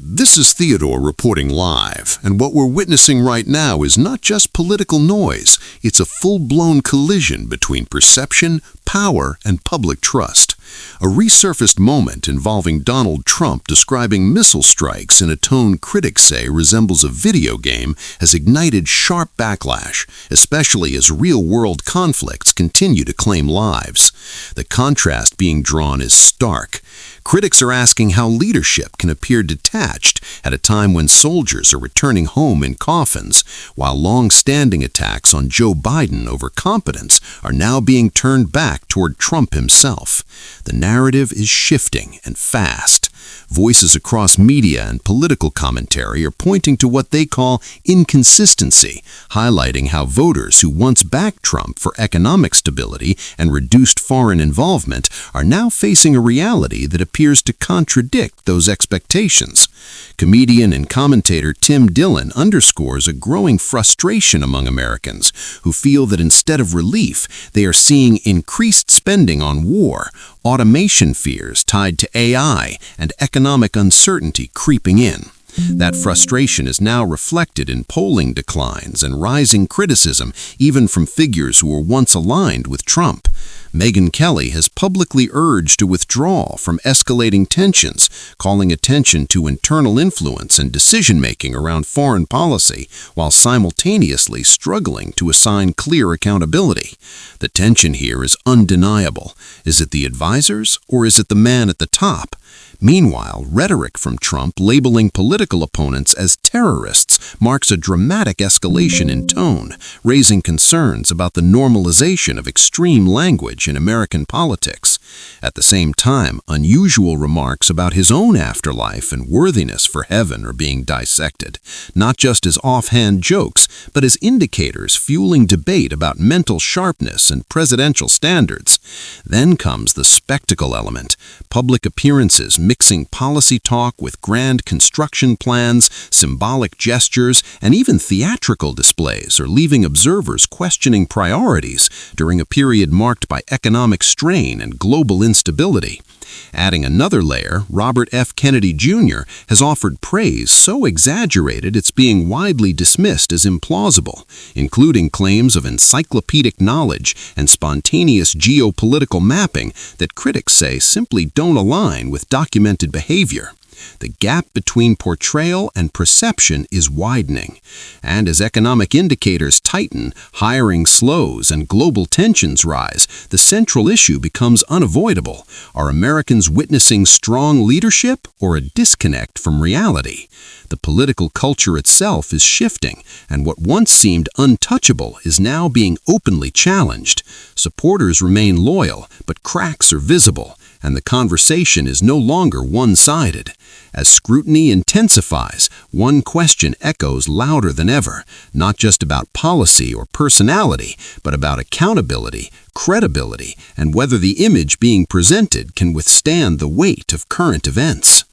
This is Theodore reporting live, and what we're witnessing right now is not just political noise, it's a full-blown collision between perception, power, and public trust. A resurfaced moment involving Donald Trump describing missile strikes in a tone critics say resembles a video game has ignited sharp backlash, especially as real-world conflicts continue to claim lives. The contrast being drawn is stark. Critics are asking how leadership can appear detached at a time when soldiers are returning home in coffins, while long-standing attacks on Joe Biden over competence are now being turned back toward Trump himself. The narrative is shifting and fast. Voices across media and political commentary are pointing to what they call inconsistency, highlighting how voters who once backed Trump for economic stability and reduced foreign involvement are now facing a reality that appears to contradict those expectations. Comedian and commentator Tim Dillon underscores a growing frustration among Americans who feel that instead of relief, they are seeing increased spending on war, automation fears tied to AI, and economic uncertainty creeping in. That frustration is now reflected in polling declines and rising criticism, even from figures who were once aligned with Trump. Megyn Kelly has publicly urged a withdrawal from escalating tensions, calling attention to internal influence and decision-making around foreign policy, while simultaneously struggling to assign clear accountability. The tension here is undeniable. Is it the advisors, or is it the man at the top? Meanwhile, rhetoric from Trump labeling political opponents as terrorists marks a dramatic escalation in tone, raising concerns about the normalization of extreme language in American politics. At the same time, unusual remarks about his own afterlife and worthiness for heaven are being dissected, not just as offhand jokes, but as indicators fueling debate about mental sharpness and presidential standards. Then comes the spectacle element, public appearances mixing policy talk with grand construction plans, symbolic gestures, and even theatrical displays are leaving observers questioning priorities during a period marked by economic strain and global instability. Adding another layer, Robert F. Kennedy Jr. has offered praise so exaggerated it's being widely dismissed as implausible, including claims of encyclopedic knowledge and spontaneous geopolitical mapping that critics say simply don't align with documented behavior. The gap between portrayal and perception is widening, and as economic indicators tighten, hiring slows, and global tensions rise, the central issue becomes unavoidable. Are Americans witnessing strong leadership or a disconnect from reality? The political culture itself is shifting, and what once seemed untouchable is now being openly challenged. Supporters remain loyal, but cracks are visible, and the conversation is no longer one-sided. As scrutiny intensifies, one question echoes louder than ever, not just about policy or personality, but about accountability, credibility, and whether the image being presented can withstand the weight of current events.